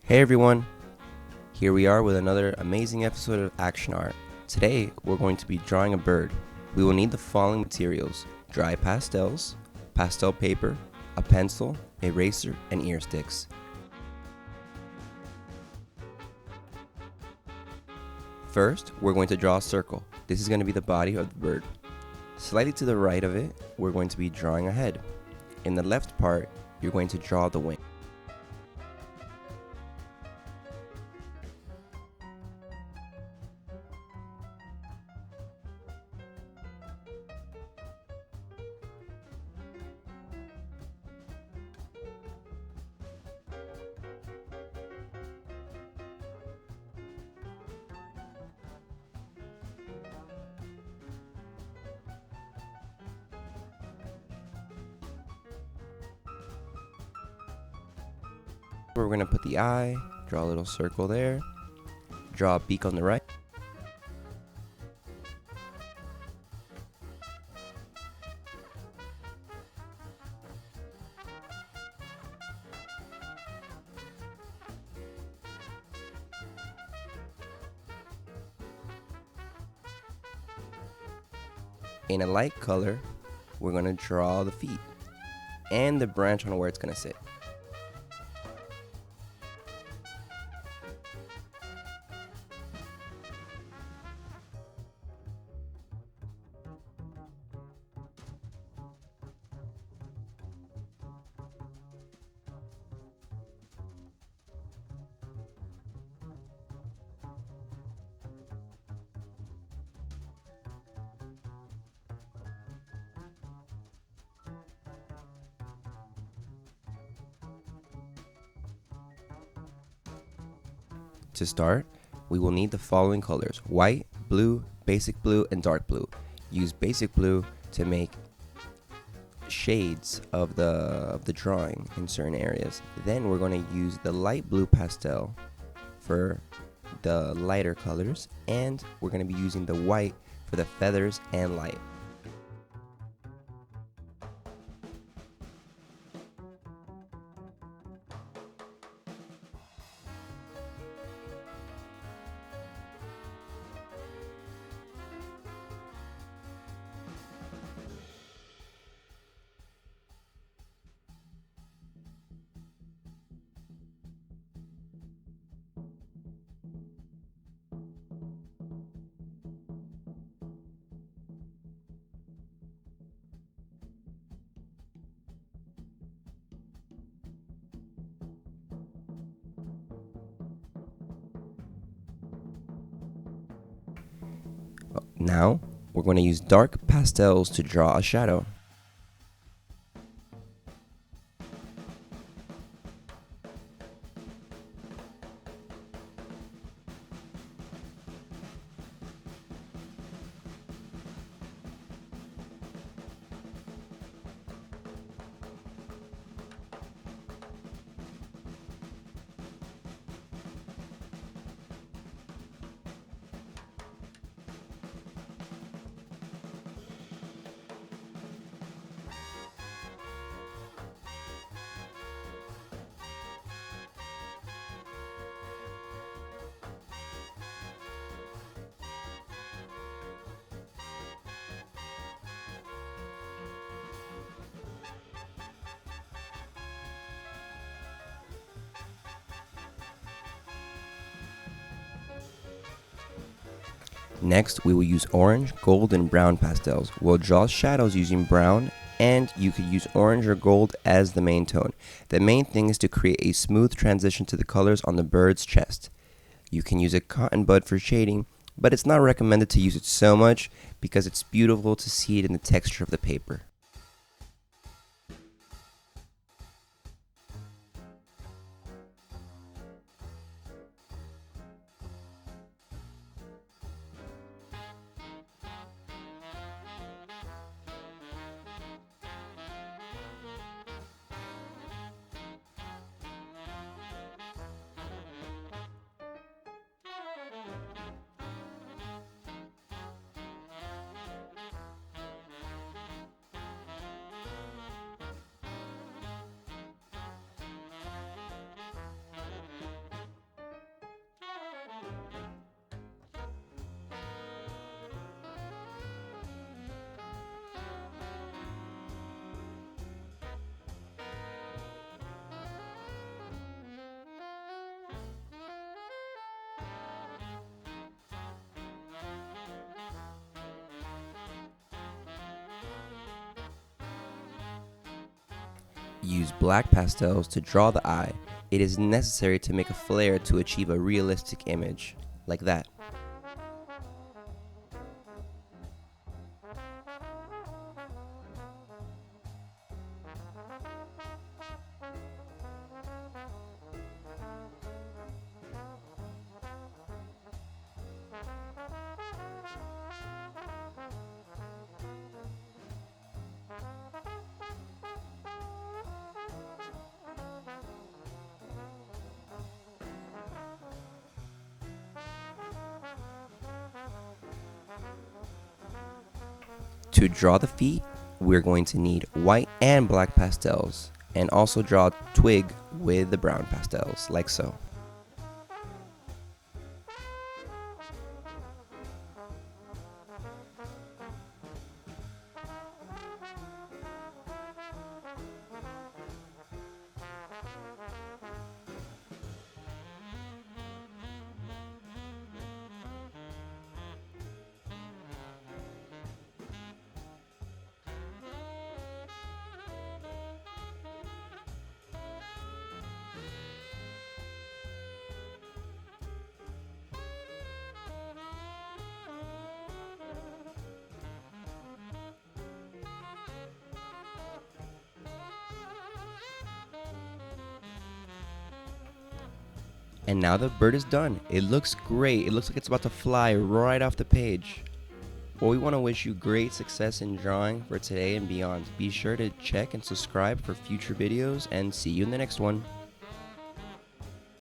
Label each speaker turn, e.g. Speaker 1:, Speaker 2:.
Speaker 1: Hey everyone, here we are with another amazing episode of Action Art. Today we're going to be drawing a bird. We will need the following materials: dry pastels, pastel paper, a pencil, eraser, and ear sticks. First, we're going to draw a circle. This is going to be the body of the bird. Slightly to the right of it, we're going to be drawing a head. In the left part, you're going to draw the wing. We're going to put the eye, draw a little circle there, draw a beak on the right. In a light color, we're going to draw the feet and the branch on where it's going to sit. To start, we will need the following colors: white, blue, basic blue, and dark blue. Use basic blue to make shades of the drawing in certain areas. Then we're going to use the light blue pastel for the lighter colors, and we're going to be using the white for the feathers and light. Now, we're going to use dark pastels to draw a shadow. Next, we will use orange, gold, and brown pastels. We'll draw shadows using brown, and you could use orange or gold as the main tone. The main thing is to create a smooth transition to the colors on the bird's chest. You can use a cotton bud for shading, but it's not recommended to use it so much because it's beautiful to see it in the texture of the paper. Use black pastels to draw the eye. It is necessary to make a flare to achieve a realistic image, like that. To draw the feet, we're going to need white and black pastels, and also draw a twig with the brown pastels, like so. And now the bird is done. It looks great. It looks like it's about to fly right off the page. Well, we want to wish you great success in drawing for today and beyond. Be sure to check and subscribe for future videos, and see you in the next one.